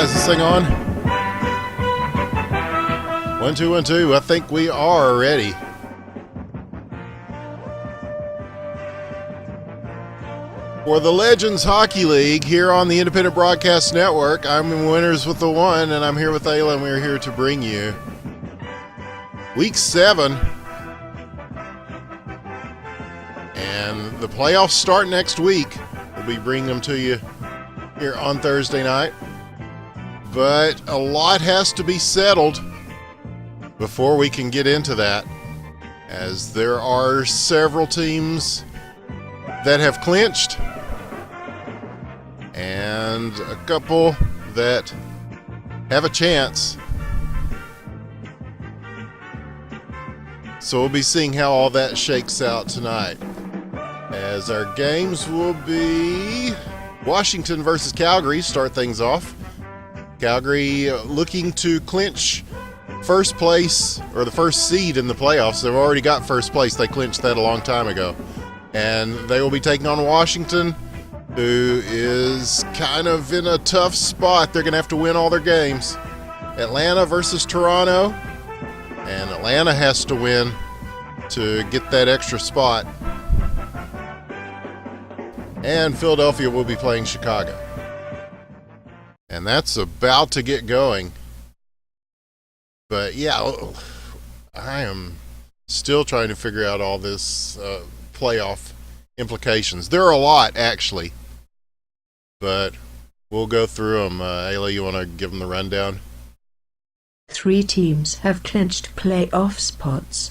Is this thing on? 1 2 1 2. I think we are ready. For the Legends Hockey League here on the Independent Broadcast Network, I'm in Winners with the One, and I'm here with Aila, and we're here to bring you Week 7. And the playoffs start next week. We'll be bringing them to you here on Thursday night. But a lot has to be settled before we can get into that, as there are several teams that have clinched and a couple that have a chance. So we'll be seeing how all that shakes out tonight, as our games will be Washington versus Calgary. Start things off. Calgary looking to clinch first place, or the first seed in the playoffs. They've already got first place. They clinched that a long time ago. And they will be taking on Washington, who is kind of in a tough spot. They're going to have to win all their games. Atlanta versus Toronto. And Atlanta has to win to get that extra spot. And Philadelphia will be playing Chicago. And that's about to get going. But yeah, I am still trying to figure out all this playoff implications. There are a lot, actually. But we'll go through them. Aila, you want to give them the rundown? 3 teams have clinched playoff spots: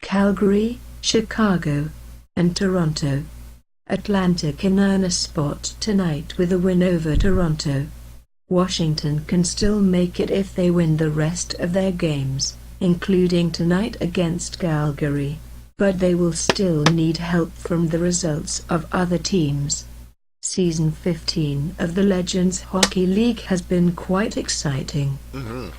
Calgary, Chicago, and Toronto. Atlanta can earn a spot tonight with a win over Toronto. Washington can still make it if they win the rest of their games, including tonight against Calgary, but they will still need help from the results of other teams. Season 15 of the Legends Hockey League has been quite exciting,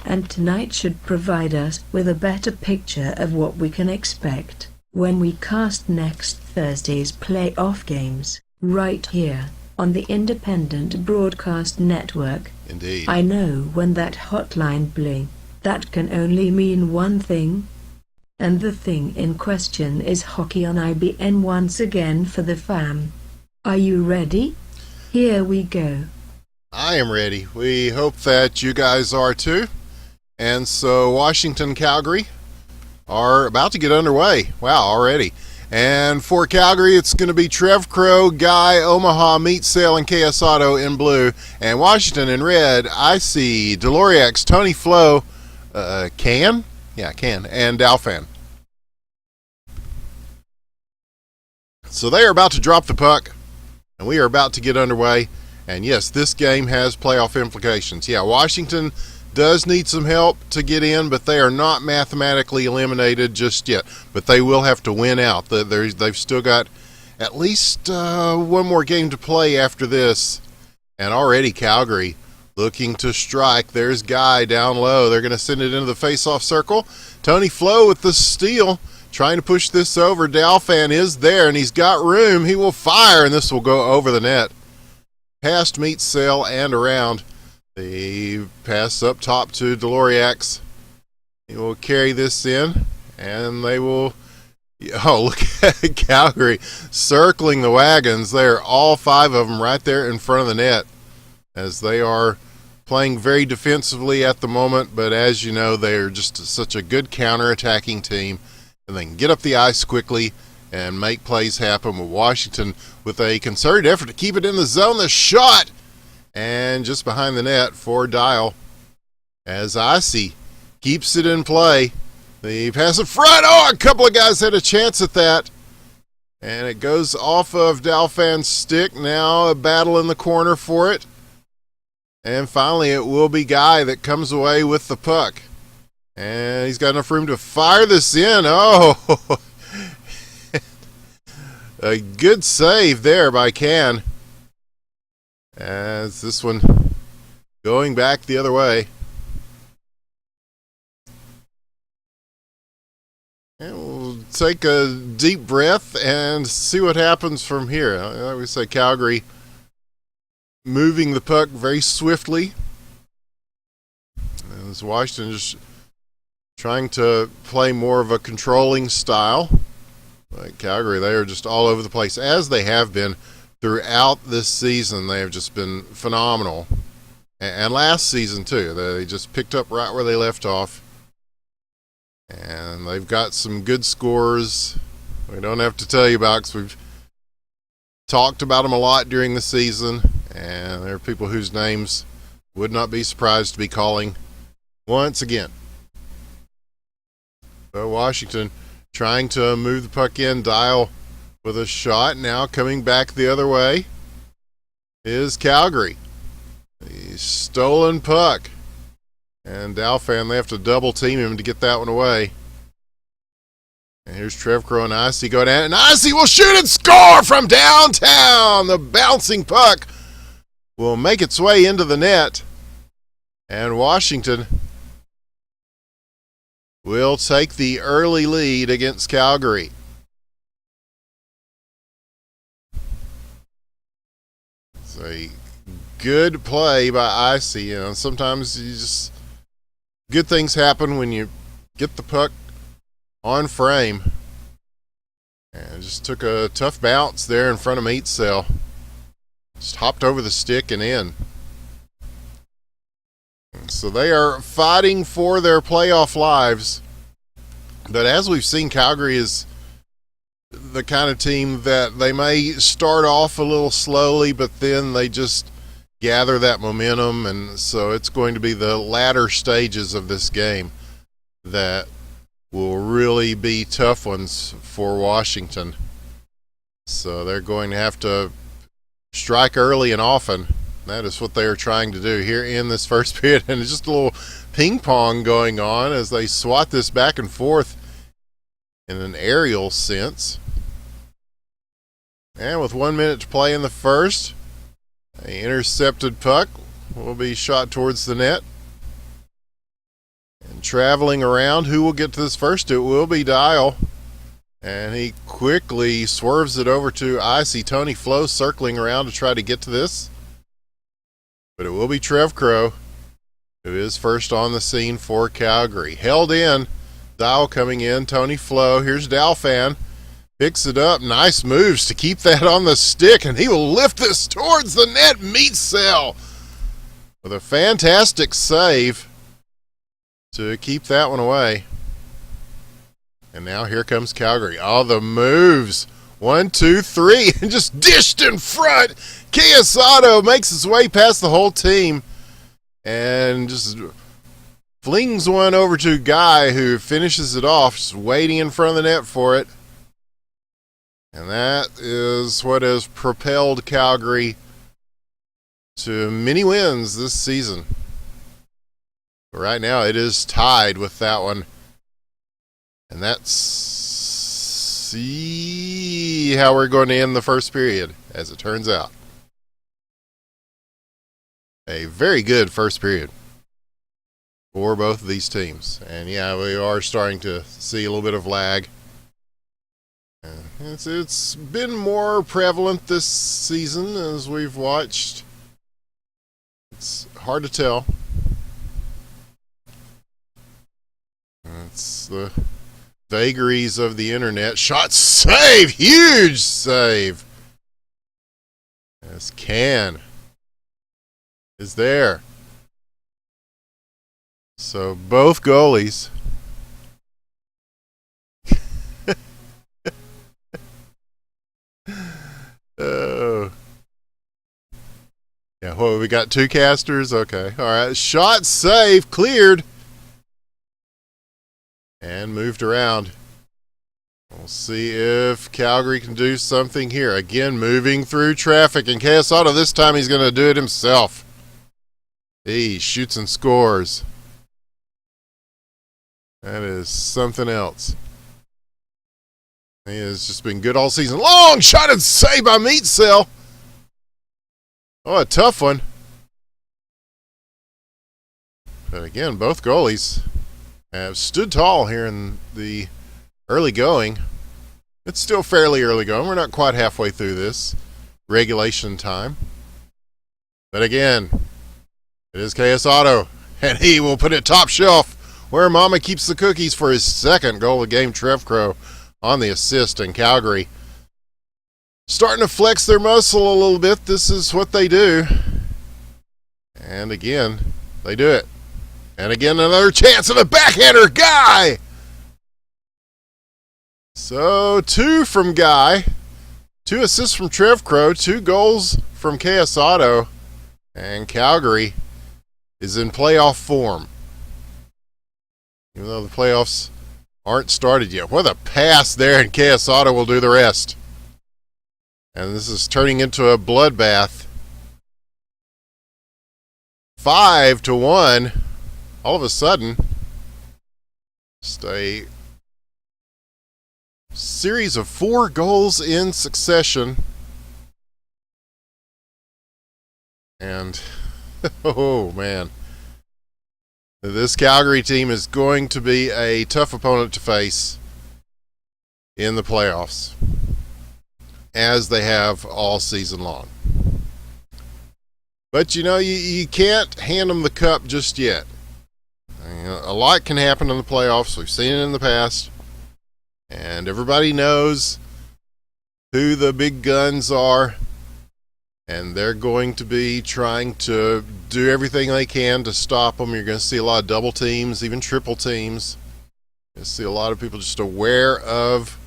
and tonight should provide us with a better picture of what we can expect when we cast next Thursday's playoff games, right here on the Independent Broadcast Network. Indeed. I know when that hotline bling, that can only mean one thing. And the thing in question is hockey on IBN once again for the fam. Are you ready? Here we go. I am ready. We hope that you guys are too. And so Washington, Calgary are about to get underway. Wow, already. And for Calgary, it's going to be Trev Crow, Guy, Omaha, Meat Sale, and KS Auto in blue. And Washington in red, I see Deloriax, Tony Flo, Can, and Dalfan. So they are about to drop the puck, and we are about to get underway. And yes, this game has playoff implications. Yeah, Washington does need some help to get in, but they are not mathematically eliminated just yet. But they will have to win out. They've still got at least one more game to play after this. And already Calgary looking to strike. There's Guy down low. They're going to send it into the face-off circle. Tony Flo with the steal, trying to push this over. Dalfan is there, and he's got room. He will fire, and this will go over the net. Past Meat Sale and around. They pass up top to Deloriax. He will carry this in, and they will... Oh, look at Calgary circling the wagons. There, all 5 of them right there in front of the net, as they are playing very defensively at the moment. But as you know, they are just such a good counter-attacking team, and they can get up the ice quickly and make plays happen. With Washington with a concerted effort to keep it in the zone. The shot! And just behind the net for Dial, as Icy keeps it in play. The pass in front. Oh, a couple of guys had a chance at that. And it goes off of Dalfan's stick. Now a battle in the corner for it. And finally it will be Guy that comes away with the puck. And he's got enough room to fire this in. Oh, a good save there by Can. As this one going back the other way. And we'll take a deep breath and see what happens from here. Like we say, Calgary moving the puck very swiftly As Washington just trying to play more of a controlling style. Like Calgary, they are just all over the place, as they have been throughout this season. They have just been phenomenal. And last season, too. They just picked up right where they left off. And they've got some good scores we don't have to tell you about because we've talked about them a lot during the season. And there are people whose names would not be surprised to be calling once again. But Washington trying to move the puck in. Dial with a shot. Now coming back the other way is Calgary. The stolen puck. And Dalfan, they have to double team him to get that one away. And here's Trev Crow and Icy go down. And Icy will shoot and score from downtown. The bouncing puck will make its way into the net. And Washington will take the early lead against Calgary. It's a good play by Icy. You know, sometimes good things happen when you get the puck on frame. And just took a tough bounce there in front of Meatsell. Just hopped over the stick and in. So they are fighting for their playoff lives. But as we've seen, Calgary is the kind of team that they may start off a little slowly, but then they just gather that momentum. And so it's going to be the latter stages of this game that will really be tough ones for Washington. So they're going to have to strike early and often. That is what they are trying to do here in this first period. And it's just a little ping pong going on as they swat this back and forth in an aerial sense. And with 1 minute to play in the first, an intercepted puck will be shot towards the net. And traveling around, who will get to this first? It will be Dial. And he quickly swerves it over to Icy. Tony Flo circling around to try to get to this. But it will be Trev Crow, who is first on the scene for Calgary. Held in. Dial coming in. Tony Flo. Here's Dalfan. Picks it up. Nice moves to keep that on the stick. And he will lift this towards the net. Meatsell with a fantastic save to keep that one away. And now here comes Calgary. All the moves. 1, 2, 3. And just dished in front. Chiasato makes his way past the whole team and just flings one over to Guy, who finishes it off, just waiting in front of the net for it. And that is what has propelled Calgary to many wins this season. But right now it is tied with that one. And that's see how we're going to end the first period, as it turns out. A very good first period for both of these teams. And yeah, we are starting to see a little bit of lag. It's been more prevalent this season as we've watched. It's hard to tell. It's the vagaries of the internet. Shot, save! Huge save! As Can is there. So both goalies oh. Yeah, well, we got two casters. Okay. All right. Shot, save, cleared. And moved around. We'll see if Calgary can do something here. Again, moving through traffic. And Chiasato, this time he's going to do it himself. He shoots and scores. That is something else. He has just been good all season. Long shot and save by Meatsell. Oh, a tough one. But again, both goalies have stood tall here in the early going. It's still fairly early going. We're not quite halfway through this regulation time. But again, it is Chiasato. And he will put it top shelf where Mama keeps the cookies for his second goal of the game. Trev Crow on the assist, and Calgary starting to flex their muscle a little bit. This is what they do. And again, they do it. And again, another chance of a backhander. Guy! So, 2 from Guy. 2 assists from Trev Crow. 2 goals from KS Auto. And Calgary is in playoff form. Even though the playoffs aren't started yet. What a pass there, and KS Auto will do the rest. And this is turning into a bloodbath. 5-1. All of a sudden, just a series of 4 goals in succession. And, oh man, this Calgary team is going to be a tough opponent to face in the playoffs, as they have all season long. But, you can't hand them the cup just yet. A lot can happen in the playoffs. We've seen it in the past. And everybody knows who the big guns are. And they're going to be trying to do everything they can to stop them. You're going to see a lot of double teams, even triple teams. You're going to see a lot of people just aware of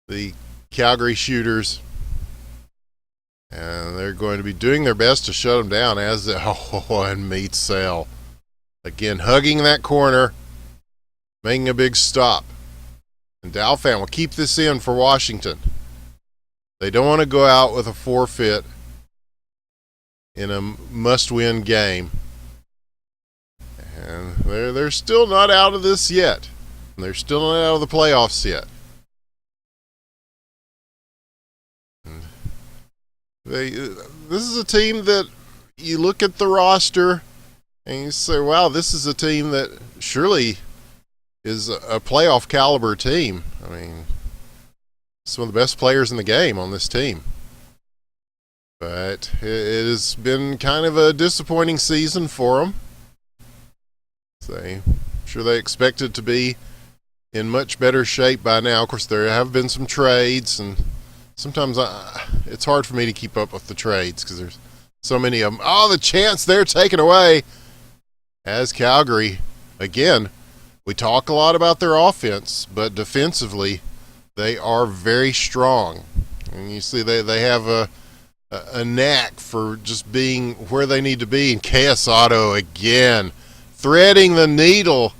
the Calgary shooters. And they're going to be doing their best to shut them down as they, and meet Sale. Again, hugging that corner, making a big stop. And Dalfan will keep this in for Washington. They don't want to go out with a forfeit in a must-win game. And they're still not out of this yet. And they're still not out of the playoffs yet. This is a team that you look at the roster and you say, wow, this is a team that surely is a playoff caliber team. I mean, some of the best players in the game on this team. But it has been kind of a disappointing season for them. I'm sure they expected to be in much better shape by now. Of course, there have been some trades, and sometimes it's hard for me to keep up with the trades because there's so many of them. Oh, the chance they're taken away as Calgary. Again, we talk a lot about their offense, but defensively, they are very strong. And you see they have a knack for just being where they need to be. And KS Auto again, threading the needle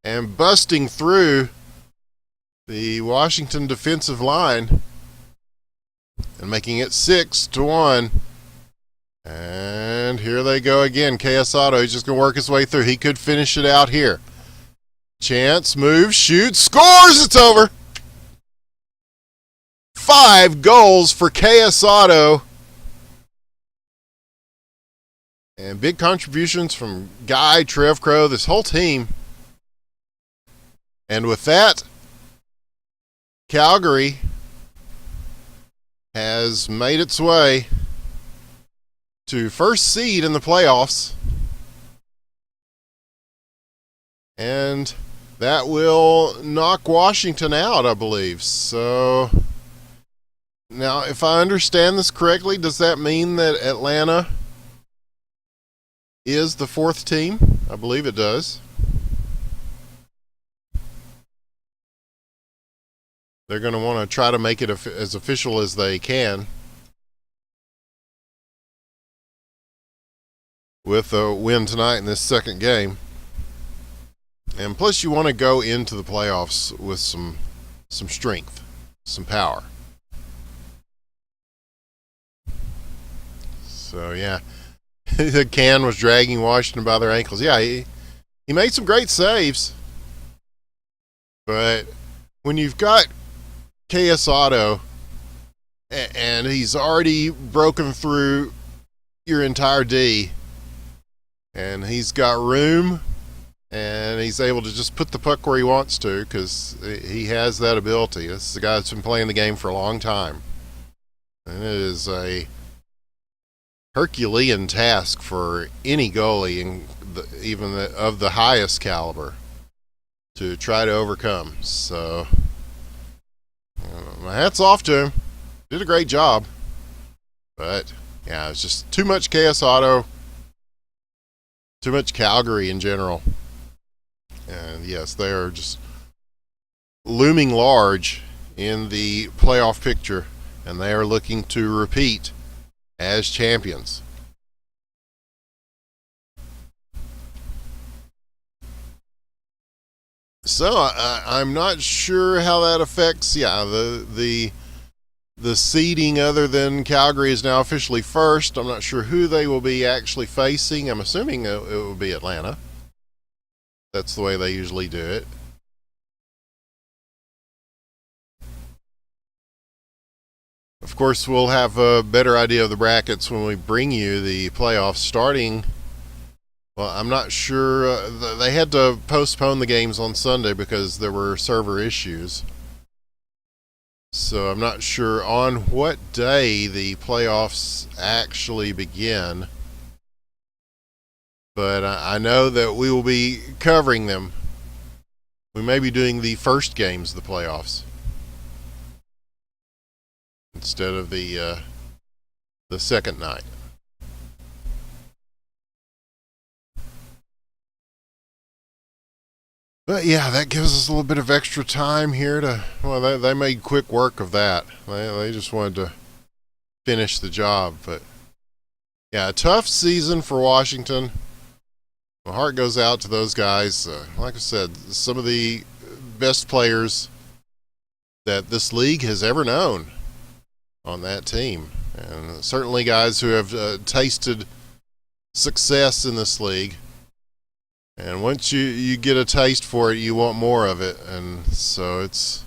and busting through the Washington defensive line and making it 6-1. And here they go again. KS Auto, he's just going to work his way through. He could finish it out here. Chance, moves, shoots, scores! It's over! 5 goals for KS Auto. And big contributions from Guy, Trev Crow, this whole team. And with that, Calgary has made its way to first seed in the playoffs. And that will knock Washington out, I believe. So, now, if I understand this correctly, does that mean that Atlanta is the 4th team? I believe it does. They're going to want to try to make it as official as they can with a win tonight in this second game. And plus, you want to go into the playoffs with some strength, some power. So, yeah. The can was dragging Washington by their ankles. Yeah, he made some great saves. But when you've got KS Auto and he's already broken through your entire D, and he's got room, and he's able to just put the puck where he wants to because he has that ability. This is a guy that's been playing the game for a long time. And it is a Herculean task for any goalie, even of the highest caliber, to try to overcome. So, my hat's off to him. Did a great job. But, yeah, it's just too much KS Auto, too much Calgary in general. And, yes, they are just looming large in the playoff picture, and they are looking to repeat as champions. So I'm not sure how that affects, the seeding, other than Calgary is now officially first. I'm not sure who they will be actually facing. I'm assuming it will be Atlanta. That's the way they usually do it. Of course, we'll have a better idea of the brackets when we bring you the playoffs starting. Well, I'm not sure. They had to postpone the games on Sunday because there were server issues. So I'm not sure on what day the playoffs actually begin. But I know that we will be covering them. We may be doing the first games of the playoffs instead of the second night. But yeah, that gives us a little bit of extra time here to, well, they made quick work of that. They just wanted to finish the job. But yeah, a tough season for Washington. My heart goes out to those guys. Like I said, some of the best players that this league has ever known on that team. And certainly guys who have tasted success in this league. And once you get a taste for it, you want more of it. And so it's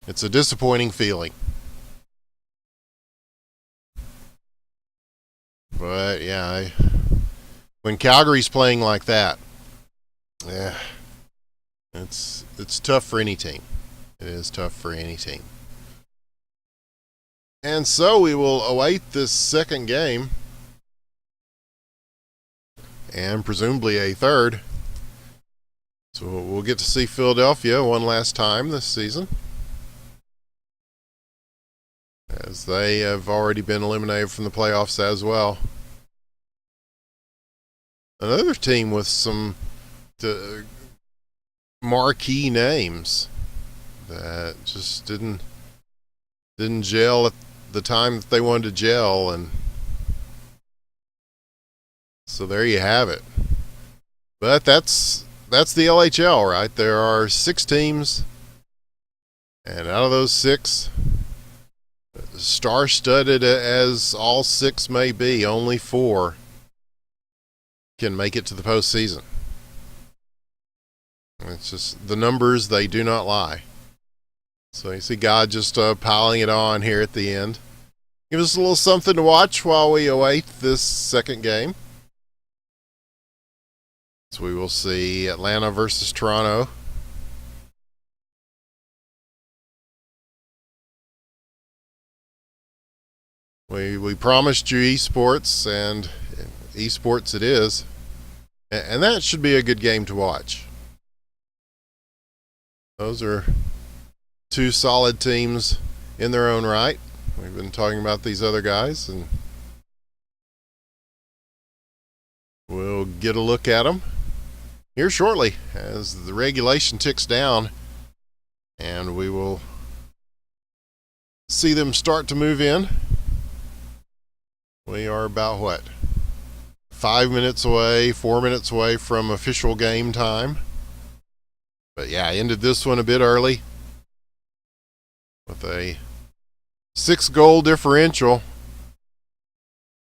a disappointing feeling. But yeah, when Calgary's playing like that, yeah, it's tough for any team. It is tough for any team. And so we will await this second game, and presumably a third. So we'll get to see Philadelphia one last time this season, as they have already been eliminated from the playoffs as well. Another team with some marquee names that just didn't gel at the time that they wanted to gel, and so there you have it. But that's the LHL, right? There are 6 teams, and out of those 6, star-studded as all 6 may be, only 4 can make it to the postseason. It's just the numbers, they do not lie. So you see God just piling it on here at the end. Give us a little something to watch while we await this second game. So we will see Atlanta versus Toronto. We promised you esports, and esports it is. And that should be a good game to watch. Those are 2 solid teams in their own right. We've been talking about these other guys, and we'll get a look at them here shortly as the regulation ticks down, and we will see them start to move in. We are about 5 minutes away, 4 minutes away from official game time. But yeah, I ended this one a bit early with a 6-goal differential.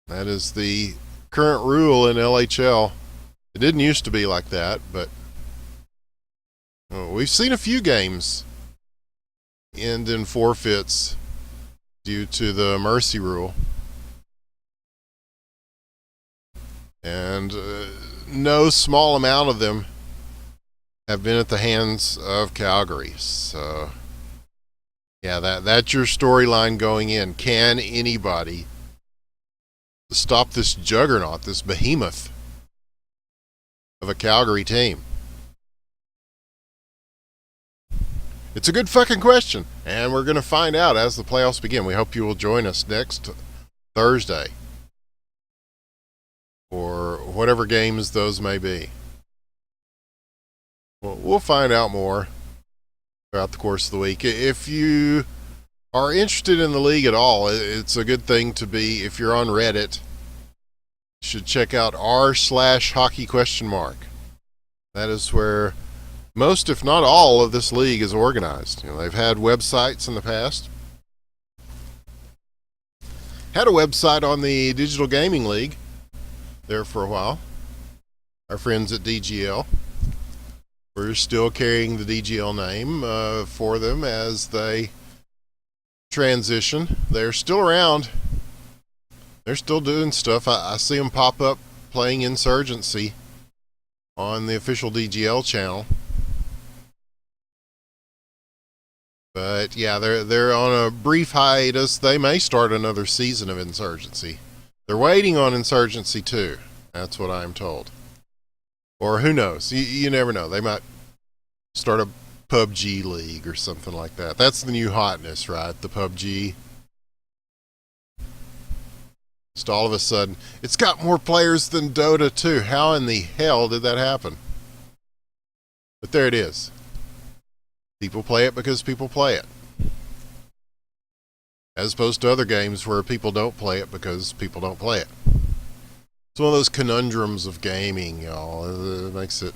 That is the current rule in LHL. It didn't used to be like that, but we've seen a few games end in forfeits due to the mercy rule. And no small amount of them have been at the hands of Calgary. So yeah, that's your storyline going in. Can anybody to stop this juggernaut, this behemoth of a Calgary team? It's a good fucking question, and we're going to find out as the playoffs begin. We hope you will join us next Thursday for whatever games those may be. Well, we'll find out more throughout the course of the week. If you are interested in the league at all, it's a good thing to be. If you're on Reddit, you should check out r/hockey ? That is where most, if not all, of this league is organized. They've had websites in the past. Had a website on the Digital Gaming League there for a while. Our friends at DGL. We're still carrying the DGL name for them as they transition. They're still around. They're still doing stuff. I see them pop up playing Insurgency on the official DGL channel. But yeah, they're on a brief hiatus. They may start another season of Insurgency. They're waiting on Insurgency 2. That's what I'm told. Or who knows? You never know. They might start a PUBG league or something like that. That's the new hotness, right? The PUBG. Just all of a sudden, it's got more players than Dota 2. How in the hell did that happen? But there it is. People play it because people play it. As opposed to other games where people don't play it because people don't play it. It's one of those conundrums of gaming, y'all. It makes it...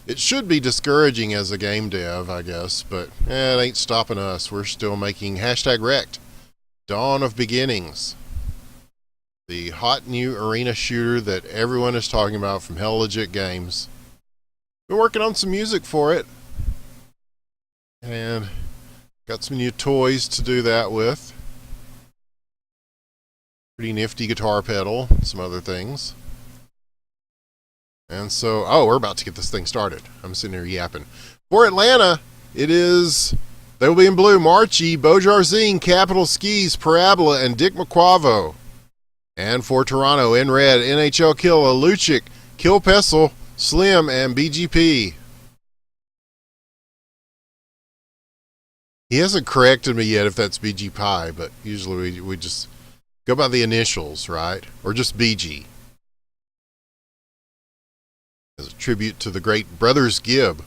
It should be discouraging as a game dev, I guess, but it ain't stopping us. We're still making #Wrecked. Dawn of Beginnings. The hot new arena shooter that everyone is talking about from Hell Legit Games. Been working on some music for it. And got some new toys to do that with. Pretty nifty guitar pedal, some other things. And so, we're about to get this thing started. I'm sitting here yapping. For Atlanta, it is, they will be in blue, Marchi, Bojarzine, Capital Skis, Parabola, and Dick McQuavo. And for Toronto, in red, NHL Killa, Lucic, Kill Pessel, Slim, and BGP. He hasn't corrected me yet if that's BG Pie, but usually we just go by the initials, right? Or just BG. As a tribute to the great Brothers Gibb.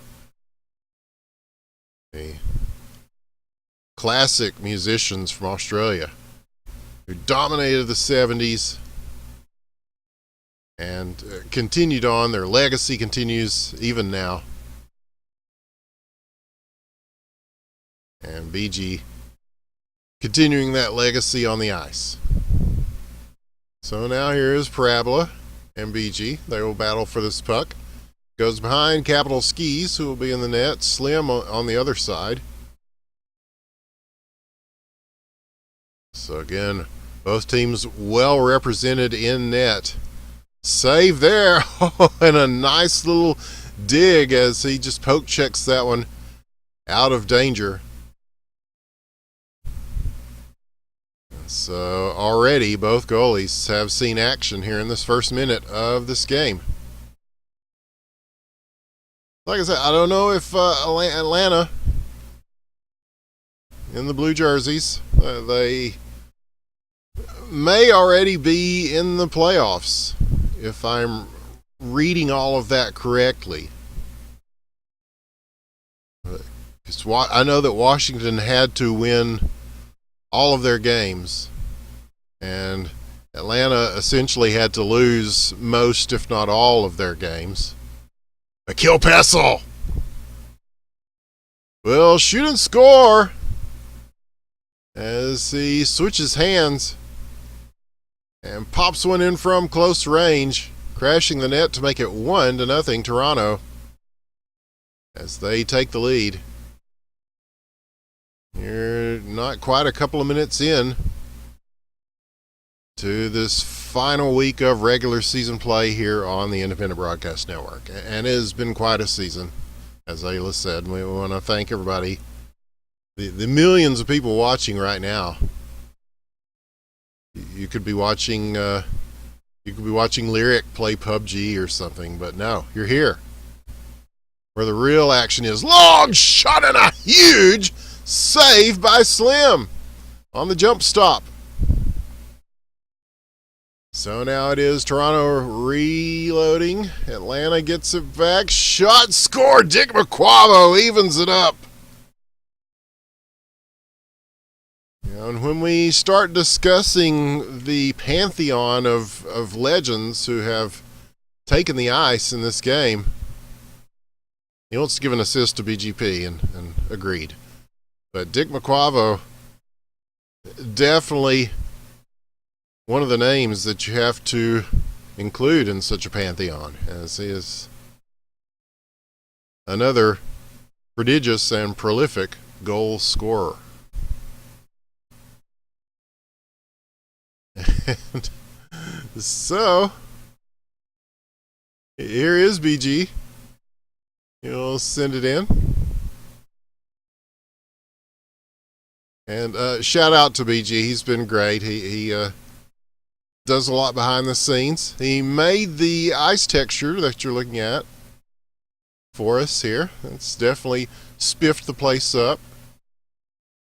A classic musicians from Australia who dominated the 70s and continued on. Their legacy continues even now. And BG continuing that legacy on the ice. So now here is Parabola and BG. They will battle for this puck. Goes behind Capital Skis, who will be in the net. Slim on the other side. So again, both teams well represented in net. Save there. And a nice little dig as he just poke checks that one out of danger. So already both goalies have seen action here in this first minute of this game. Like I said, I don't know if Atlanta in the blue jerseys, they may already be in the playoffs if I'm reading all of that correctly. I know that Washington had to win all of their games, and Atlanta essentially had to lose most, if not all, of their games. A Kill Pessel will shoot and score as he switches hands and pops one in from close range, crashing the net to make it 1-0 Toronto as they take the lead. You're not quite a couple of minutes in to this final week of regular season play here on the Independent Broadcast Network. And it has been quite a season, as Aila said. We want to thank everybody, the millions of people watching right now. you could be watching Lyric play PUBG or something, but no, you're here where the real action is. Long shot and a huge save by Slim on the jump stop. So now it is Toronto reloading. Atlanta gets it back. Shot, score. Dick McQuavo evens it up. And when we start discussing the pantheon of legends who have taken the ice in this game, he wants to give an assist to BGP, and agreed. But Dick McQuavo, definitely one of the names that you have to include in such a pantheon, as he is another prodigious and prolific goal scorer. And so here is BG. He'll send it in. And shout out to BG. He's been great. He does a lot behind the scenes. He made the ice texture that you're looking at for us here. It's definitely spiffed the place up.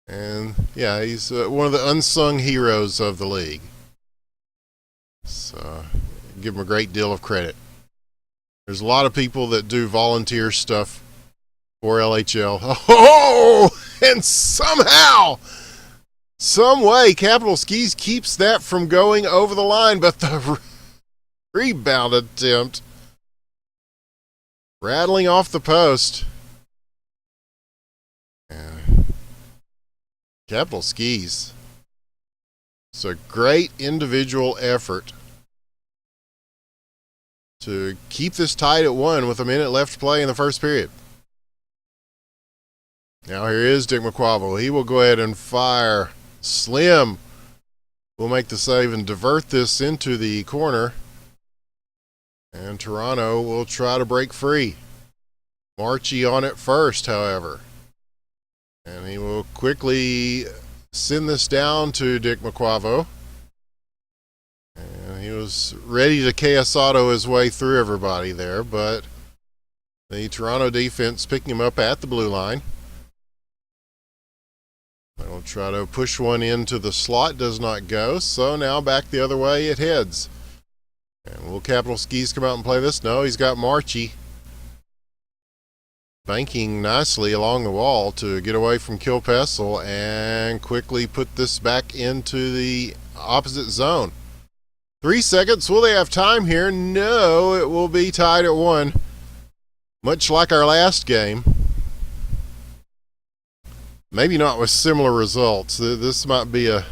And yeah, he's one of the unsung heroes of the league. So give him a great deal of credit. There's a lot of people that do volunteer stuff for LHL. Oh, and somehow, some way, Capital Skis keeps that from going over the line, but the rebound attempt rattling off the post. Capital Skis. It's a great individual effort to keep this tied at 1 with a minute left to play in the first period. Now here is Dick McQuavo. He will go ahead and fire. Slim will make the save and divert this into the corner. And Toronto will try to break free. Marchie on it first, however. And he will quickly send this down to Dick McQuavo. And he was ready to KS auto his way through everybody there, but the Toronto defense picking him up at the blue line. They'll try to push one into the slot, does not go, so now back the other way it heads. And will Capital Skis come out and play this? No, he's got Marchie banking nicely along the wall to get away from Kilpessel and quickly put this back into the opposite zone. 3 seconds. Will they have time here? No, it will be tied at 1. Much like our last game. Maybe not with similar results. This might be a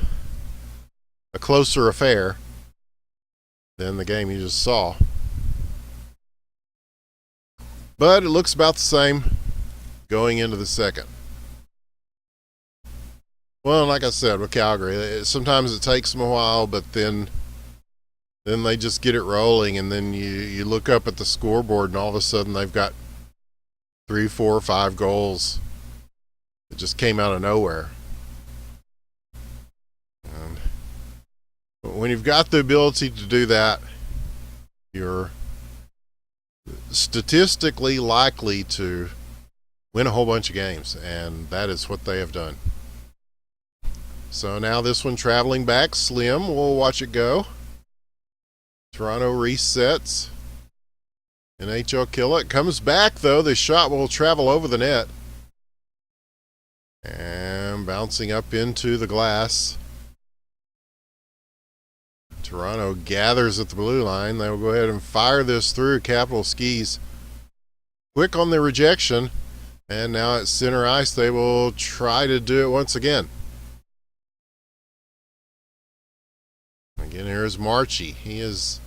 closer affair than the game you just saw. But it looks about the same going into the second. Well, like I said, with Calgary, sometimes it takes them a while, but then they just get it rolling, and then you look up at the scoreboard, and all of a sudden they've got 3, 4, 5 goals. It just came out of nowhere. And when you've got the ability to do that, you're statistically likely to win a whole bunch of games, and that is what they have done. So now this one traveling back. Slim will watch it go. Toronto resets. NHL kill it. Comes back, though. The shot will travel over the net. And bouncing up into the glass. Toronto gathers at the blue line. They will go ahead and fire this through. Capital Skis quick on the rejection. And now at center ice, they will try to do it once again. Again, here's Marchie. He has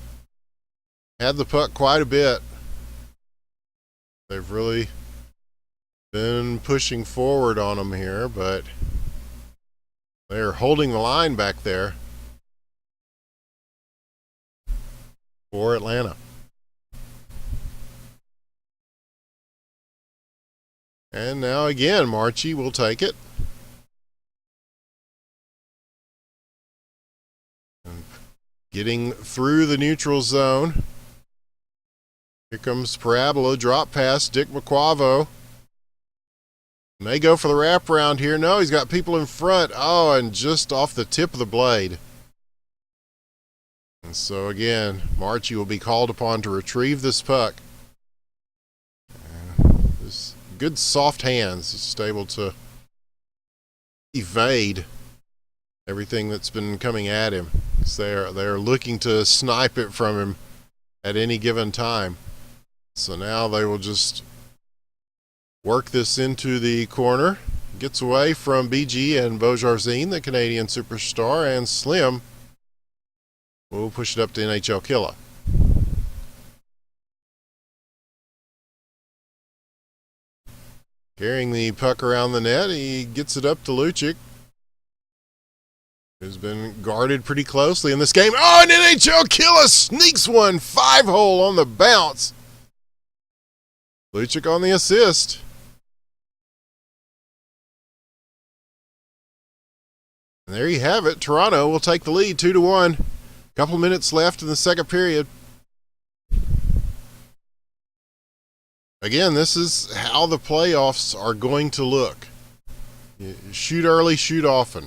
had the puck quite a bit. They've really been pushing forward on him here, but they're holding the line back there for Atlanta. And now again, Marchie will take it. And Getting through the neutral zone. Here comes Parabola, drop pass, Dick McQuavo. May go for the wraparound here. No, he's got people in front. Oh, and just off the tip of the blade. And so again, Marchie will be called upon to retrieve this puck. This good soft hands, just able to evade everything that's been coming at him. They're looking to snipe it from him at any given time. So now they will just work this into the corner. Gets away from BG and Beaujarzine, the Canadian superstar, and Slim will push it up to NHL Killa. Carrying the puck around the net, he gets it up to Lucic, who's been guarded pretty closely in this game. Oh, and NHL Killa sneaks one, 5-hole on the bounce. Lucic on the assist. And there you have it. Toronto will take the lead 2-1. Couple minutes left in the second period. Again, this is how the playoffs are going to look. You shoot early, shoot often.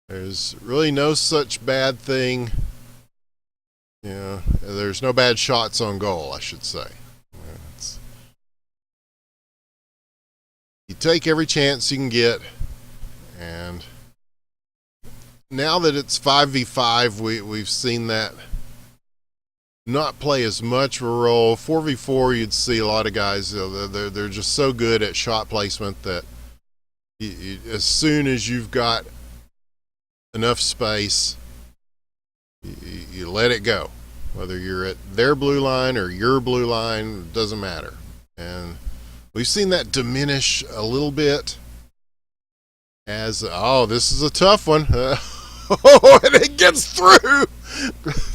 There's really no such bad thing. There's no bad shots on goal, I should say. You take every chance you can get, and now that it's 5v5, we've seen that not play as much of a role. 4v4, you'd see a lot of guys, they're just so good at shot placement that as soon as you've got enough space, you let it go. Whether you're at their blue line or your blue line, it doesn't matter. And we've seen that diminish a little bit as, this is a tough one. And it gets through.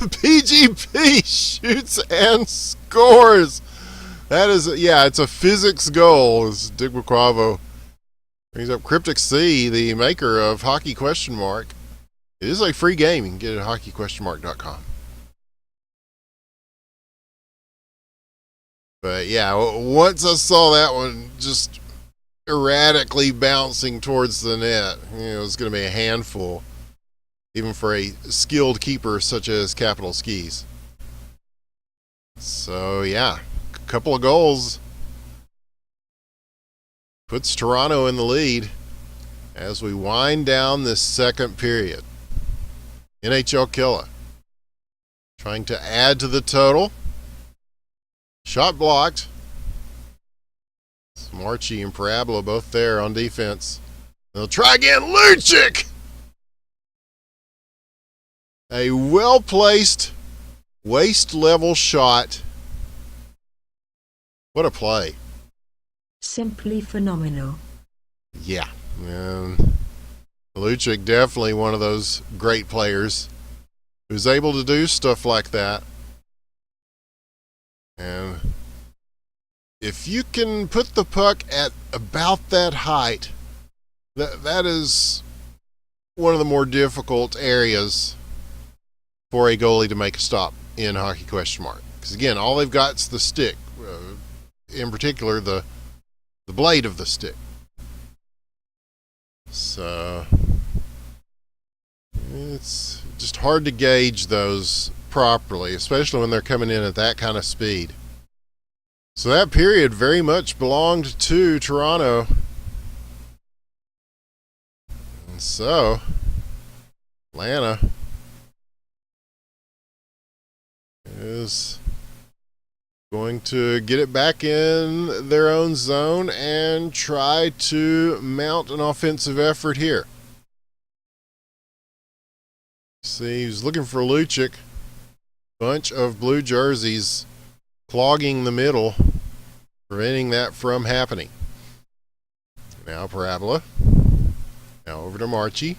PGP shoots and scores. That is, it's a physics goal. As Dick McQuavo brings up Cryptic C, the maker of Hockey Question Mark. It is a free game. You can get it at hockeyquestionmark.com. But once I saw that one just erratically bouncing towards the net, it was going to be a handful, even for a skilled keeper such as Capital Skis. So, a couple of goals puts Toronto in the lead as we wind down this second period. NHL Killa trying to add to the total. Shot blocked. Marchie and Parabola both there on defense. They'll try again. Lucic! A well-placed, waist-level shot. What a play. Simply phenomenal. Yeah. And Lucic, definitely one of those great players who's able to do stuff like that. And if you can put the puck at about that height, that is one of the more difficult areas for a goalie to make a stop in Hockey Question Mark. Because again, all they've got is the stick, in particular the blade of the stick. So it's just hard to gauge those properly, especially when they're coming in at that kind of speed. So that period very much belonged to Toronto. And so Atlanta is going to get it back in their own zone and try to mount an offensive effort here. See, he's looking for Lucic. Bunch of blue jerseys clogging the middle, preventing that from happening. Now Parabola. Now over to Marchie.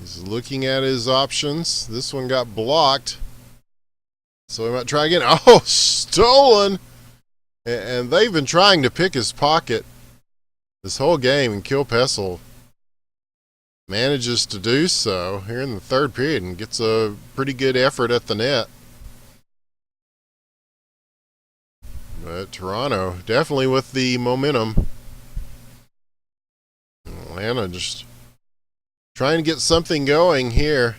He's looking at his options. This one got blocked, so we might try again. Oh, stolen! And they've been trying to pick his pocket this whole game, and Kill Pessel manages to do so here in the third period and gets a pretty good effort at the net. But Toronto definitely with the momentum. Atlanta just trying to get something going here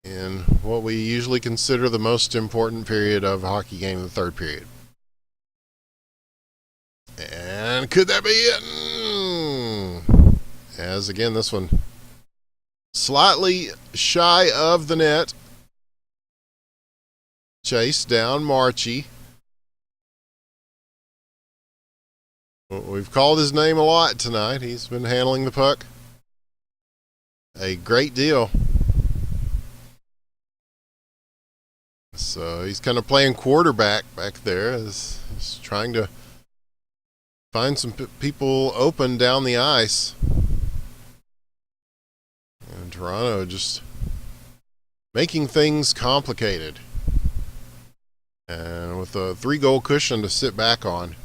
in what we usually consider the most important period of a hockey game, the third period. And could that be it? As again, this one slightly shy of the net. Chase down Marchie. We've called his name a lot tonight. He's been handling the puck a great deal. So he's kind of playing quarterback back there. He's trying to find some people open down the ice. And Toronto just making things complicated. And with a 3-goal cushion to sit back on,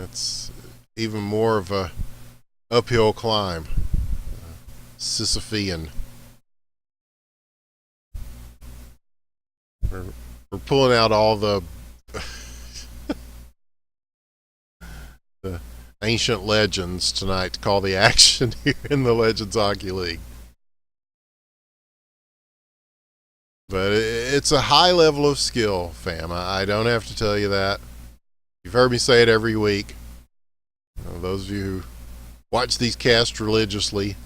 it's even more of a uphill climb. Sisyphean. We're pulling out all the the ancient legends tonight to call the action here in the Legends Hockey League. But it's a high level of skill, fam. I don't have to tell you that. You've heard me say it every week. Those of you who watch these casts religiously,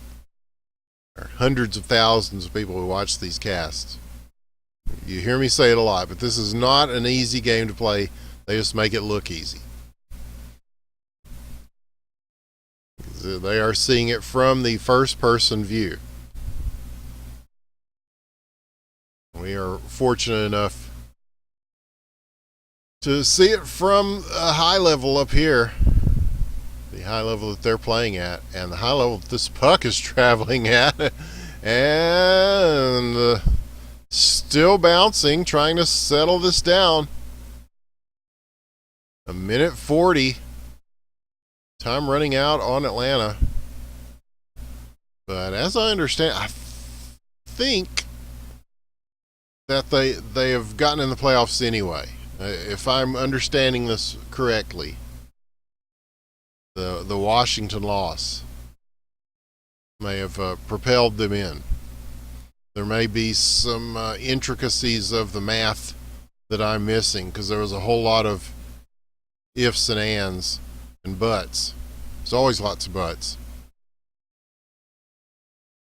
there are hundreds of thousands of people who watch these casts. You hear me say it a lot, but this is not an easy game to play. They just make it look easy. They are seeing it from the first-person view. We are fortunate enough to see it from a high level up here. The high level that they're playing at, and the high level that this puck is traveling at. And still bouncing, trying to settle this down. 1:40. Time running out on Atlanta. But as I understand, I think that they have gotten in the playoffs anyway. If I'm understanding this correctly, the Washington loss may have propelled them in. There may be some intricacies of the math that I'm missing, because there was a whole lot of ifs and ands and buts. There's always lots of buts.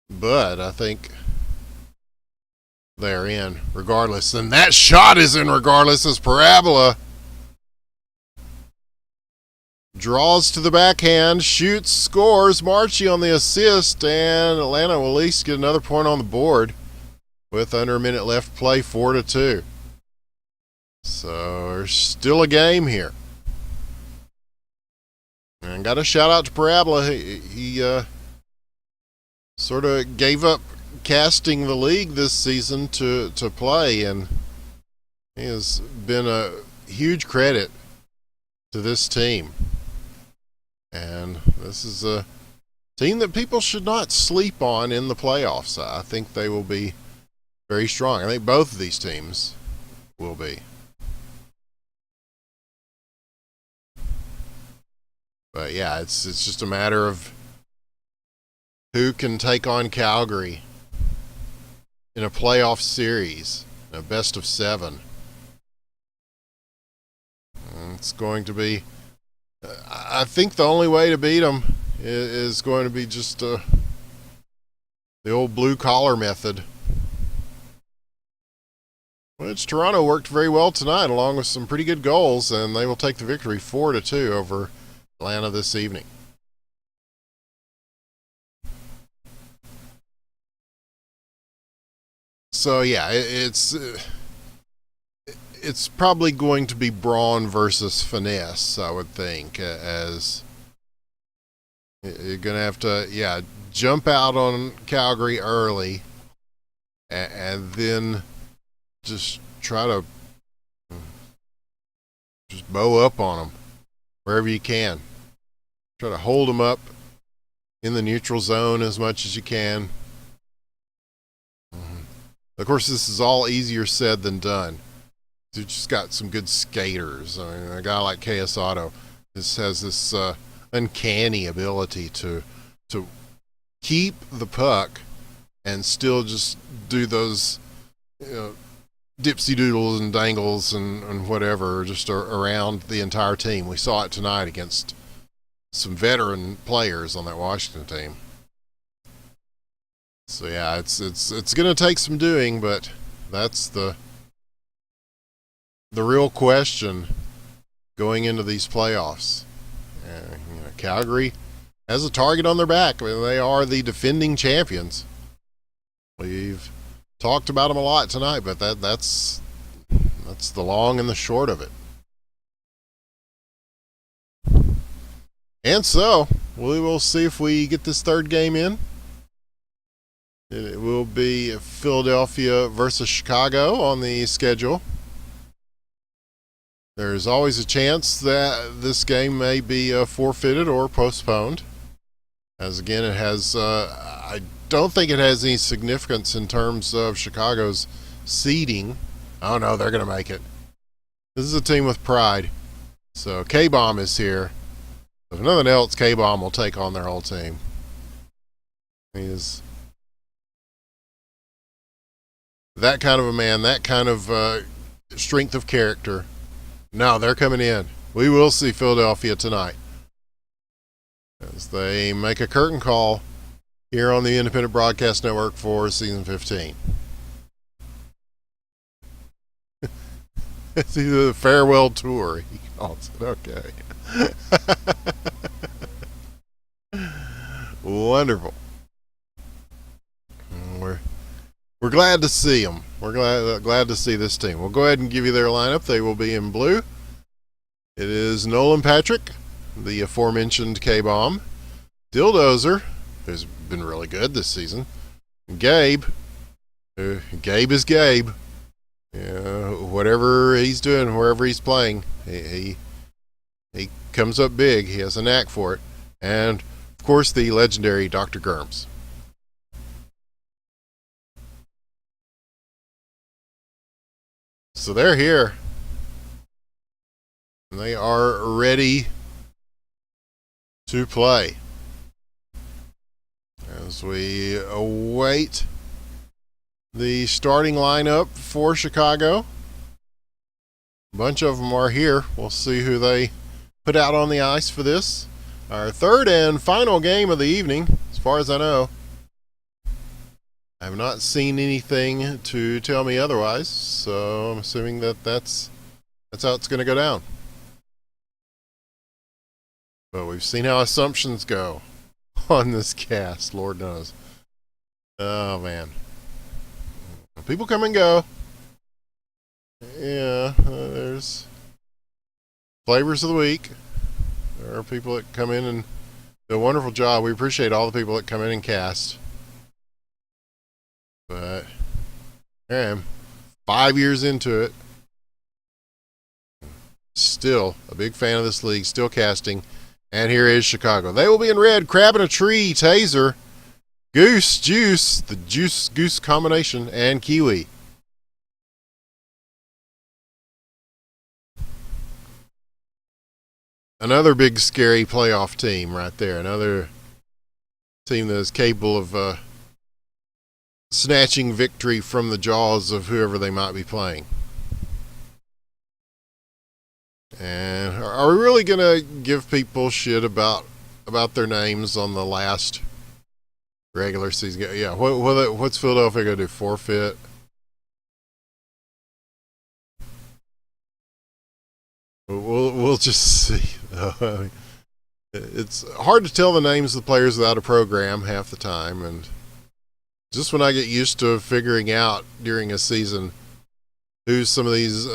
But I think they're in regardless. And that shot is in regardless as Parabola draws to the backhand, shoots, scores. Marchie on the assist, and Atlanta will at least get another point on the board with under a minute left play, 4-2. So there's still a game here. And got a shout out to Parabola. He sort of gave up casting the league this season to play, and he has been a huge credit to this team. And this is a team that people should not sleep on in the playoffs. I think they will be very strong. I think both of these teams will be. But yeah, it's just a matter of who can take on Calgary in a playoff series, a best of 7. It's going to be, I think the only way to beat them is going to be just the old blue collar method, which Toronto worked very well tonight, along with some pretty good goals, and they will take the victory 4-2 over Atlanta this evening. So yeah, it's probably going to be brawn versus finesse, I would think, as you're going to have to, jump out on Calgary early and then just try to just bow up on them wherever you can. Try to hold them up in the neutral zone as much as you can. Of course, this is all easier said than done. You've just got some good skaters. I mean, a guy like KS Auto has this uncanny ability to keep the puck and still just do those dipsy doodles and dangles and whatever just around the entire team. We saw it tonight against some veteran players on that Washington team. So yeah, it's going to take some doing, but that's the real question going into these playoffs. Calgary has a target on their back. I mean, they are the defending champions. We've talked about them a lot tonight, but that's the long and the short of it. And so we will see if we get this third game in. It will be Philadelphia versus Chicago on the schedule. There's always a chance that this game may be forfeited or postponed. As again, it has, I don't think it has any significance in terms of Chicago's seeding. Oh no, they're going to make it. This is a team with pride. So K-Bomb is here. If nothing else, K-Bomb will take on their whole team. He is that kind of a man, that kind of strength of character. No, they're coming in. We will see Philadelphia tonight as they make a curtain call here on the Independent Broadcast Network for season 15. It's either the farewell tour, he calls it. Okay. Wonderful. We're glad to see them. We're glad to see this team. We'll go ahead and give you their lineup. They will be in blue. It is Nolan Patrick, the aforementioned K-Bomb, Dildozer, who's been really good this season, Gabe. Gabe is Gabe. Whatever he's doing, wherever he's playing, he comes up big. He has a knack for it. And, of course, the legendary Dr. Germs. So they're here. And they are ready to play. As we await the starting lineup for Chicago. A bunch of them are here. We'll see who they put out on the ice for this. Our third and final game of the evening, as far as I know. I have not seen anything to tell me otherwise, so I'm assuming that's how it's going to go down. But we've seen how assumptions go on this cast, Lord knows. Oh, man. People come and go. Yeah, there's flavors of the week. There are people that come in and do a wonderful job. We appreciate all the people that come in and cast. But here I am, 5 years into it. Still a big fan of this league, still casting. And here is Chicago. They will be in red, Crab in a Tree, Taser, Goose, Juice, the Juice-Goose combination, and Kiwi. Another big, scary playoff team right there. Another team that is capable of snatching victory from the jaws of whoever they might be playing. And are we really going to give people shit about their names on the last regular season? Yeah, what's Philadelphia going to do? Forfeit? We'll just see. I mean, it's hard to tell the names of the players without a program half the time, and just when I get used to figuring out during a season who some of these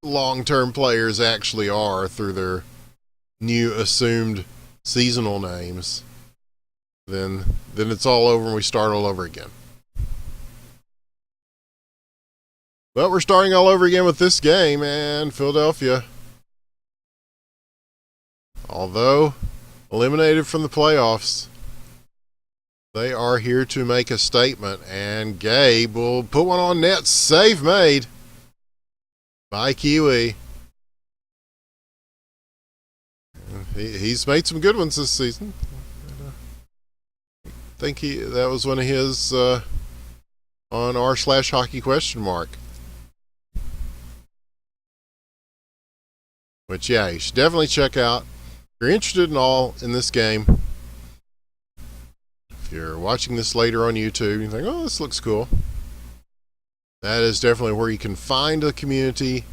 long-term players actually are through their new assumed seasonal names, then it's all over and we start all over again. But we're starting all over again with this game, and Philadelphia, although eliminated from the playoffs. They are here to make a statement, and Gabe will put one on net. Save made by Kiwi. He's made some good ones this season. I think that was one of his on r/hockey question mark. Which, yeah, you should definitely check out. If you're interested in this game, if you're watching this later on YouTube, you think, oh, this looks cool. That is definitely where you can find a community.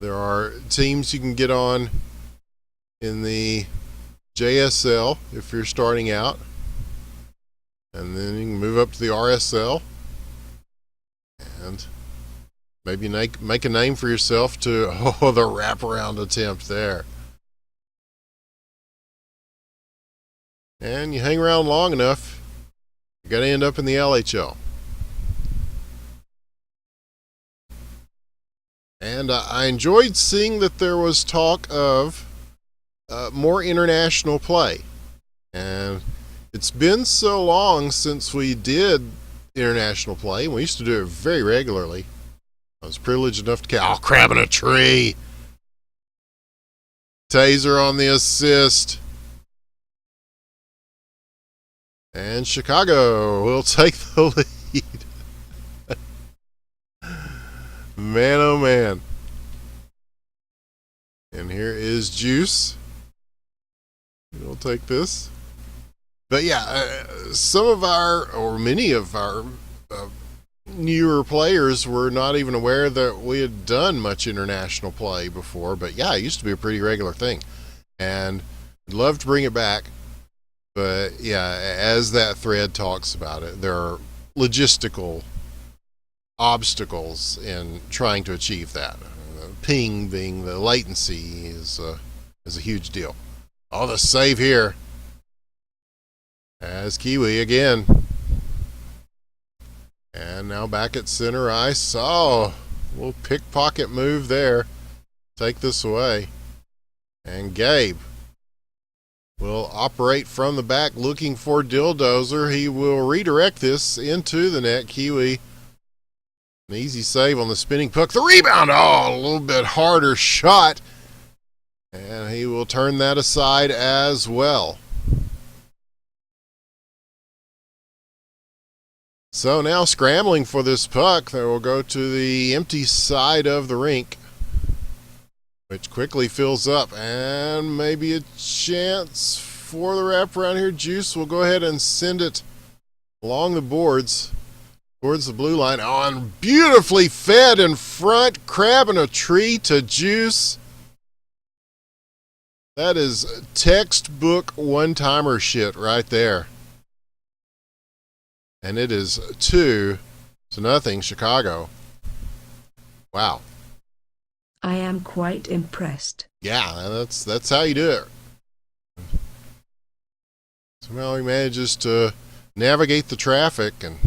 There are teams you can get on in the JSL if you're starting out. And then you can move up to the RSL. And maybe make a name for yourself to, the wraparound attempt there. And you hang around long enough, you're going to end up in the LHL. And I enjoyed seeing that there was talk of more international play. And it's been so long since we did international play. We used to do it very regularly. I was privileged enough to crabbing a tree. Taser on the assist. And Chicago will take the lead. Man, oh man. And here is Juice. We'll take this. But yeah, many of our newer players were not even aware that we had done much international play before. But yeah, it used to be a pretty regular thing. And I'd love to bring it back. But yeah, as that thread talks about it, there are logistical obstacles in trying to achieve that. Ping being the latency is a huge deal. Oh, the save here. As Kiwi again. And now back at center ice. Oh, a little pickpocket move there. Take this away. And Gabe will operate from the back looking for Dildozer. He will redirect this into the net. Kiwi, an easy save on the spinning puck. The rebound, a little bit harder shot. And he will turn that aside as well. So now scrambling for this puck. They will go to the empty side of the rink, which quickly fills up, and maybe a chance for the wraparound here. Juice will go ahead and send it along the boards towards the blue line. And beautifully fed in front, crabbing a tree to Juice. That is textbook one-timer shit right there. And it is 2-0 Chicago. Wow. I am quite impressed. Yeah, that's how you do it. Somehow he manages to navigate the traffic and,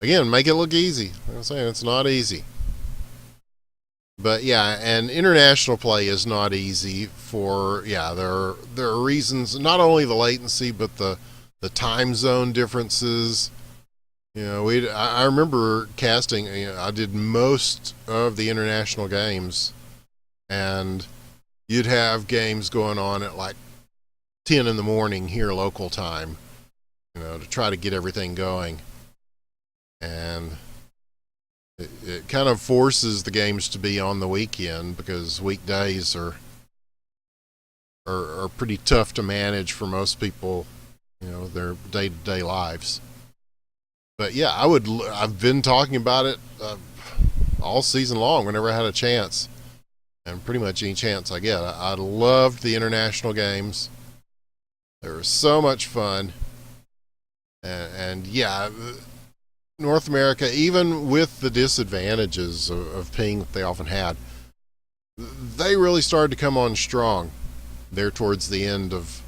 again, make it look easy. Like I'm saying, it's not easy. But yeah, and international play is not easy for, there are reasons, not only the latency, but the time zone differences. I remember casting, I did most of the international games, and you'd have games going on at like 10 in the morning here local time, to try to get everything going. And it kind of forces the games to be on the weekend, because weekdays are pretty tough to manage for most people, their day-to-day lives. But yeah, I've been talking about it all season long whenever I had a chance, and pretty much any chance I get. I loved the international games. They were so much fun. And yeah, North America, even with the disadvantages of ping that they often had, they really started to come on strong there towards the end of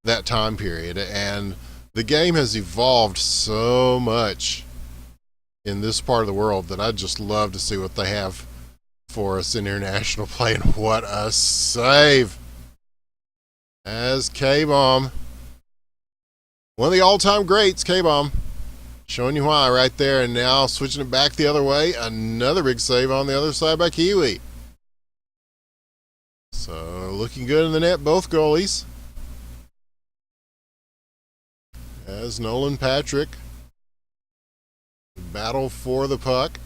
that time period. And the game has evolved so much in this part of the world that I'd just love to see what they have for us in international play. And what a save as K-Bomb, one of the all-time greats, K-Bomb, showing you why right there. And now switching it back the other way, another big save on the other side by Kiwi. So looking good in the net, both goalies. As Nolan Patrick battle for the puck,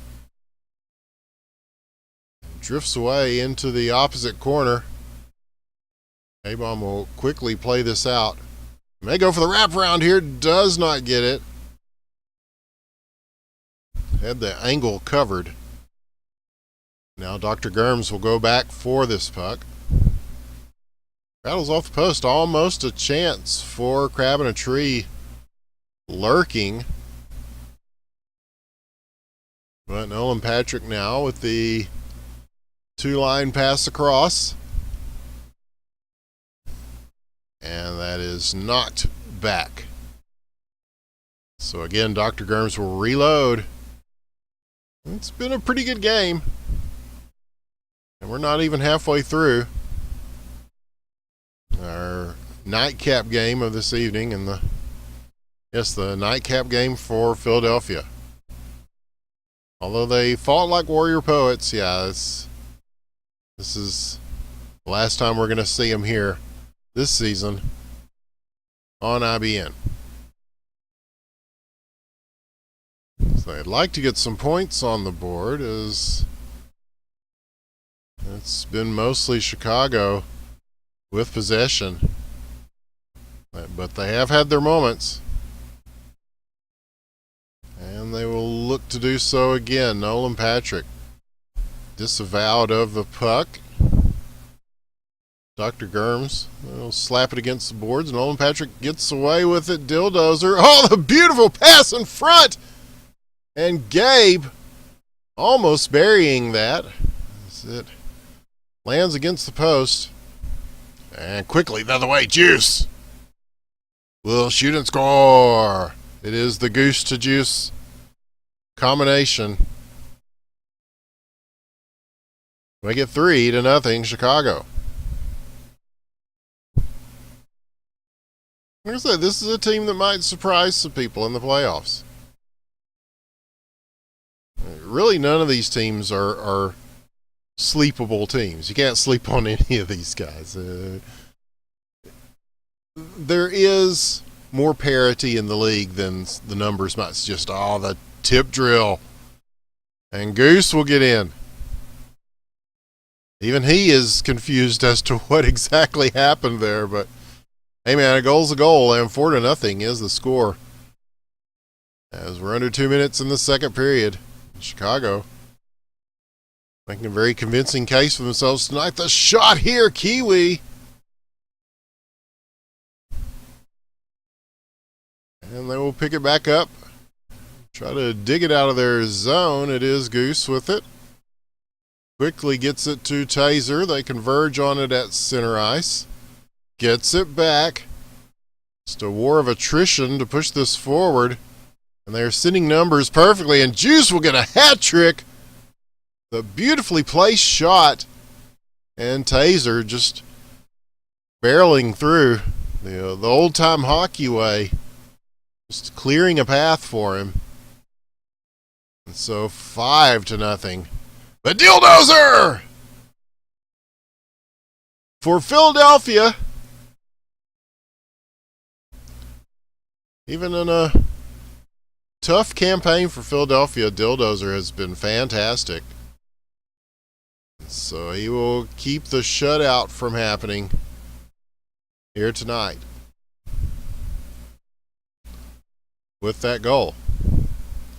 drifts away into the opposite corner. K-Bomb will quickly play this out. May go for the wraparound here, does not get it. Had the angle covered. Now Dr. Germs will go back for this puck. Rattles off the post, almost a chance for Crab in a Tree lurking. But Nolan Patrick now with the two-line pass across. And that is knocked back. So again, Dr. Germs will reload. It's been a pretty good game. And we're not even halfway through our nightcap game of this evening, and the nightcap game for Philadelphia. Although they fought like warrior poets, yeah, this is the last time we're going to see them here this season on IBN. So I'd like to get some points on the board, as it's been mostly Chicago with possession, but they have had their moments, and they will look to do so again. Nolan Patrick disavowed of the puck. Dr. Germs will slap it against the boards. Nolan Patrick gets away with it. Dildozer. Oh, the beautiful pass in front! And Gabe almost burying that as it lands against the post. And quickly the other way, Juice will shoot and score. It is the Goose to Juice combination. Make it 3-0, Chicago. Like I said, this is a team that might surprise some people in the playoffs. Really, none of these teams are sleepable teams. You can't sleep on any of these guys. There is more parity in the league than the numbers might suggest. Oh, the tip drill. And Goose will get in. Even he is confused as to what exactly happened there, but hey man, a goal's a goal, and 4-0 is the score. As we're under 2 minutes in the second period. Chicago making a very convincing case for themselves tonight. The shot here, Kiwi. And they will pick it back up. Try to dig it out of their zone. It is Goose with it. Quickly gets it to Taser. They converge on it at center ice. Gets it back. Just a war of attrition to push this forward. And they're sending numbers perfectly. And Juice will get a hat trick. The beautifully placed shot. And Taser just barreling through the old-time hockey way. Just clearing a path for him. And so 5-0. But Dildozer! For Philadelphia. Even in a tough campaign for Philadelphia, Dildozer has been fantastic. So he will keep the shutout from happening here tonight with that goal.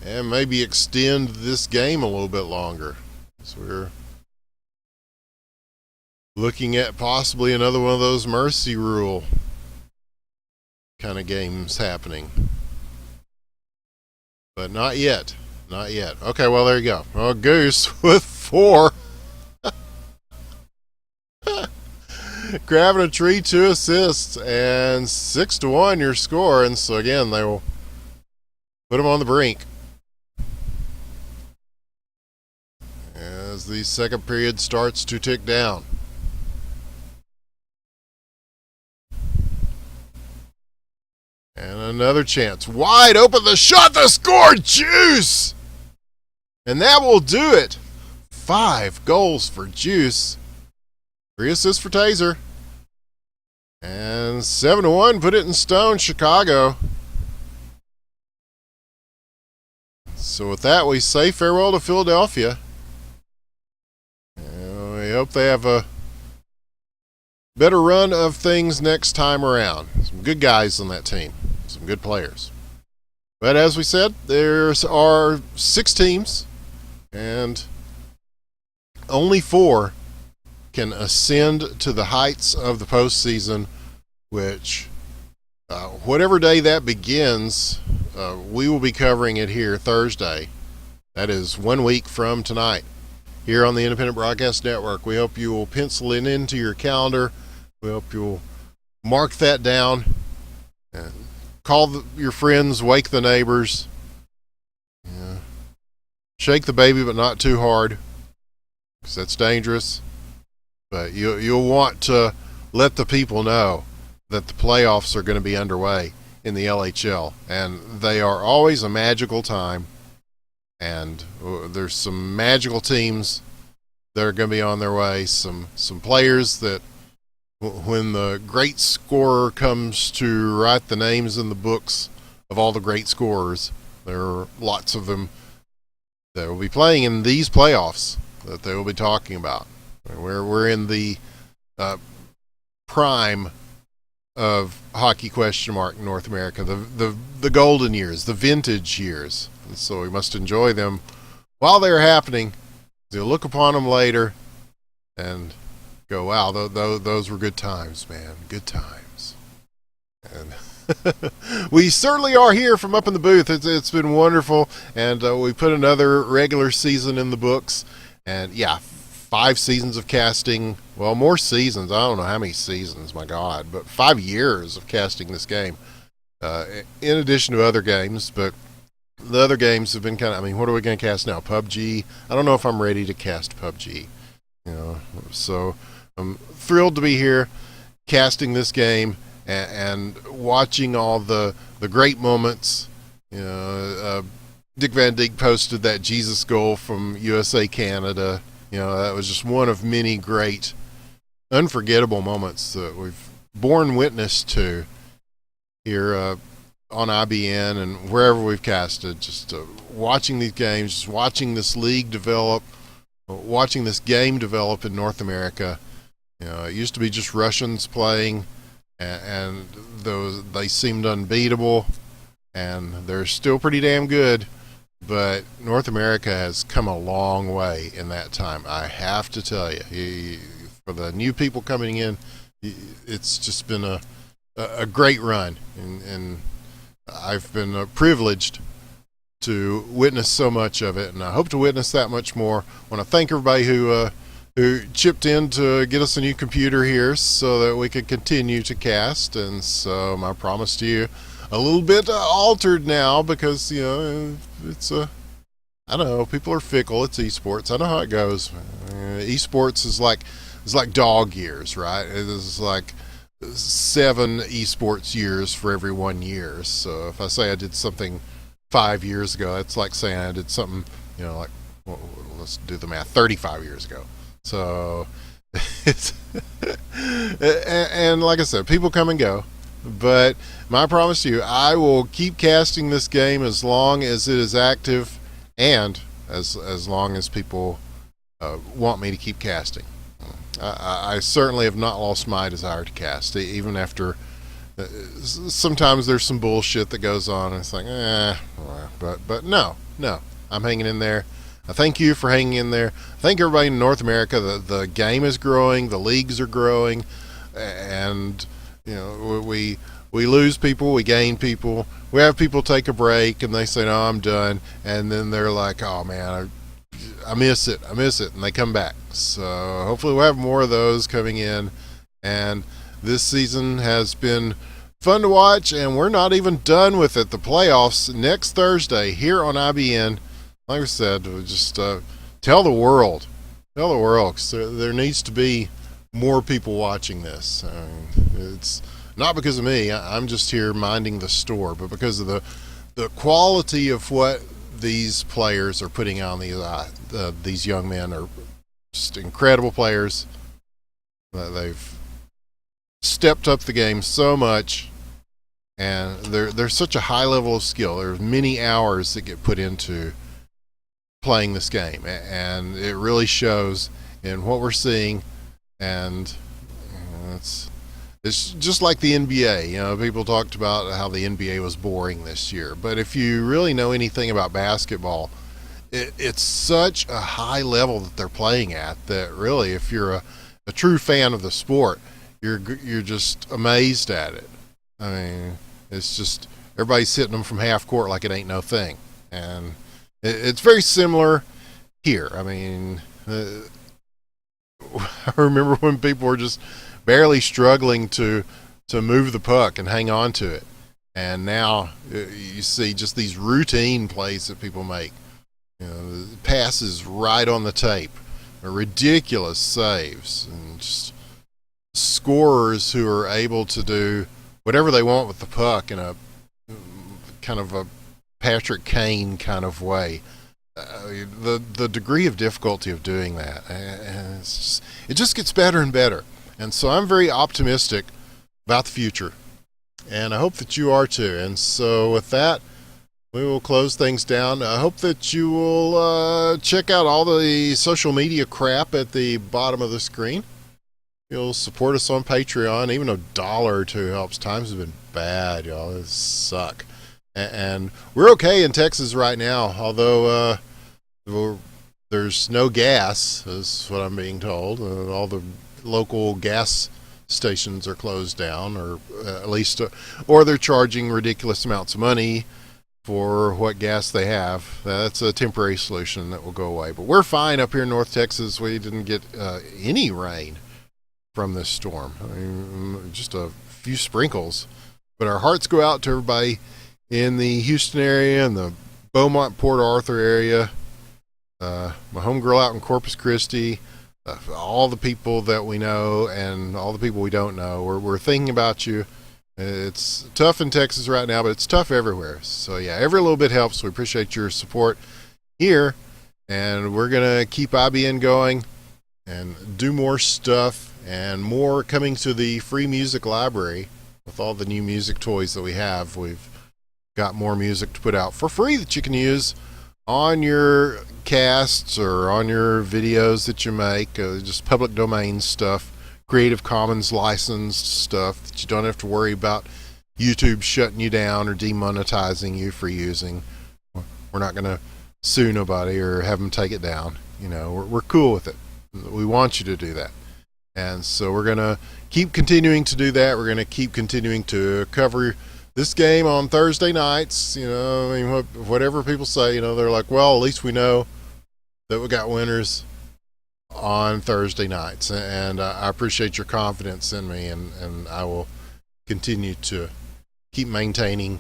And maybe extend this game a little bit longer. So we're looking at possibly another one of those mercy rule kind of games happening. But not yet. Not yet. Okay, well, there you go. Well, Goose with 4. Grabbing a tree, 2 assists, and 6-1 your score. And so again, they will put him on the brink as the second period starts to tick down. Another chance. Wide open. The shot. The score. Juice. And that will do it. 5 goals for Juice. 3 assists for Taser. And 7-1. Put it in stone. Chicago. So with that, we say farewell to Philadelphia. And we hope they have a better run of things next time around. Some good guys on that team. Some good players. But as we said, there are 6 teams, and only 4 can ascend to the heights of the postseason, which, whatever day that begins, we will be covering it here Thursday. That is 1 week from tonight here on the Independent Broadcast Network. We hope you will pencil it into your calendar. We hope you'll mark that down. And call your friends, wake the neighbors. Yeah. Shake the baby, but not too hard, because that's dangerous. But you'll want to let the people know that the playoffs are going to be underway in the LHL, and they are always a magical time. And there's some magical teams that are going to be on their way. Some players that, when the great scorer comes to write the names in the books of all the great scorers, there are lots of them that will be playing in these playoffs that they will be talking about. We're in the prime of hockey in North America, the golden years, the vintage years. And so we must enjoy them while they're happening. You'll look upon them later and go, wow, those were good times, man. Good times. And we certainly are here from up in the booth. It's been wonderful. And we put another regular season in the books. And yeah, 5 seasons of casting. Well, more seasons. I don't know how many seasons, my God. But 5 years of casting this game. In addition to other games. But the other games have been kind of, what are we going to cast now? PUBG? I don't know if I'm ready to cast PUBG. So I'm thrilled to be here casting this game and watching all the great moments. Dick Van Dijk posted that Jesus goal from USA Canada. That was just one of many great, unforgettable moments that we've borne witness to here on IBN and wherever we've casted. Just watching these games, just watching this league develop, watching this game develop in North America. It used to be just Russians playing, and they seemed unbeatable, and they're still pretty damn good. But North America has come a long way in that time. I have to tell you, for the new people coming in, it's just been a great run, and I've been privileged to witness so much of it, and I hope to witness that much more. I want to thank everybody who chipped in to get us a new computer here so that we could continue to cast. And so my promise to you, a little bit altered now, because it's I don't know, people are fickle. It's esports. I know how it goes. Esports is like dog years, right? It is like 7 esports years for every 1 year. So if I say I did something 5 years ago, that's like saying I did something, let's do the math, 35 years ago. So it's and like I said, people come and go, but my promise to you, I will keep casting this game as long as it is active, and as long as people want me to keep casting. I certainly have not lost my desire to cast, even after sometimes there's some bullshit that goes on, and it's like, but no, I'm hanging in there. I thank you for hanging in there. Thank everybody in North America. The game is growing, the leagues are growing, and we lose people, we gain people. We have people take a break and they say, no, I'm done, and then they're like, oh man, I miss it, and they come back. So hopefully we'll have more of those coming in, and this season has been fun to watch, and we're not even done with it. The playoffs next Thursday here on IBN. Like I said, just tell the world, because there needs to be more people watching this. not because of me. I'm just here minding the store, but because of the quality of what these players are putting on. These young men are just incredible players. They've stepped up the game so much, and there's such a high level of skill. There's many hours that get put into playing this game, and it really shows in what we're seeing. And it's just like the NBA. You know, people talked about how the NBA was boring this year, but if you really know anything about basketball, it's such a high level that they're playing at that really, if you're a true fan of the sport, you're just amazed at it. I mean, it's just everybody's hitting them from half court like it ain't no thing, and it's very similar here. I mean, I remember when people were just barely struggling to move the puck and hang on to it, and now you see just these routine plays that people make. You know, passes right on the tape, ridiculous saves, and just scorers who are able to do whatever they want with the puck in a kind of a Patrick Kane kind of way. The degree of difficulty of doing that, it just gets better and better. And so I'm very optimistic about the future, and I hope that you are too. And so with that, we will close things down. I hope that you will check out all the social media crap at the bottom of the screen. You'll support us on Patreon. Even $1 or $2 helps. Times have been bad, y'all. It suck. And we're okay in Texas right now, although there's no gas, is what I'm being told. All the local gas stations are closed down, or at least, or they're charging ridiculous amounts of money for what gas they have. That's a temporary solution that will go away. But we're fine up here in North Texas. We didn't get any rain from this storm. I mean, just a few sprinkles. But our hearts go out to everybody in the Houston area and the Beaumont, Port Arthur area, my homegirl out in Corpus Christi, all the people that we know and all the people we don't know. We're thinking about you. It's tough in Texas right now, but it's tough everywhere. So yeah, every little bit helps. We appreciate your support here, and we're going to keep IBN going and do more stuff, and more coming to the free music library with all the new music toys that we have. We've got more music to put out for free that you can use on your casts or on your videos that you make, just public domain stuff, Creative Commons licensed stuff that you don't have to worry about YouTube shutting you down or demonetizing you for using. We're not going to sue nobody or have them take it down. You know, we're cool with it. We want you to do that. And so we're going to keep continuing to do that. We're going to keep continuing to cover this game on Thursday nights. You know, I mean, whatever people say, you know, they're like, well, at least we know that we got winners on Thursday nights. And I appreciate your confidence in me, and I will continue to keep maintaining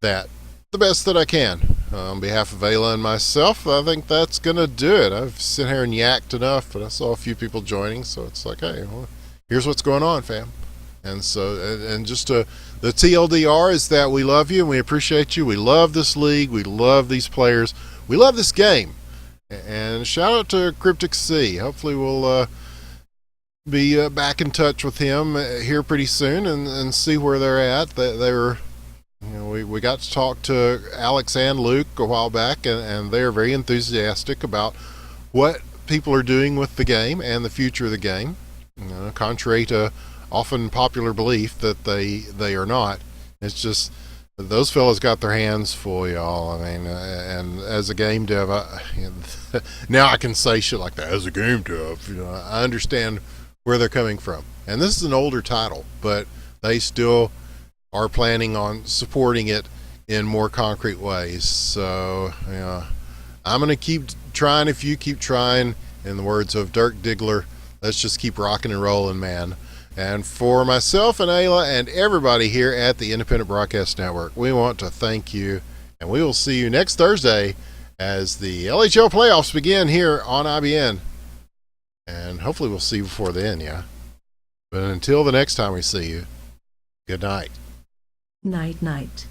that the best that I can. On behalf of Aila and myself, I think that's going to do it. I've sit here and yacked enough, but I saw a few people joining, so it's like, hey, well, here's what's going on, fam. And so, and just the TLDR is that we love you and we appreciate you. We love this league. We love these players. We love this game. And shout out to Cryptic C. Hopefully we'll be back in touch with him here pretty soon and see where they're at. They were, you know, we got to talk to Alex and Luke a while back, and they're very enthusiastic about what people are doing with the game and the future of the game. You know, contrary to often popular belief that they are not. It's just those fellas got their hands full, y'all. I mean, and as a game dev, now I can say shit like that. As a game dev, you know, I understand where they're coming from. And this is an older title, but they still are planning on supporting it in more concrete ways. So, you know, I'm going to keep trying if you keep trying. In the words of Dirk Diggler, let's just keep rocking and rolling, man. And for myself and Aila and everybody here at the Independent Broadcast Network, we want to thank you, and we will see you next Thursday as the LHL playoffs begin here on IBN. And hopefully we'll see you before then, yeah. But until the next time we see you, Good night. Night night.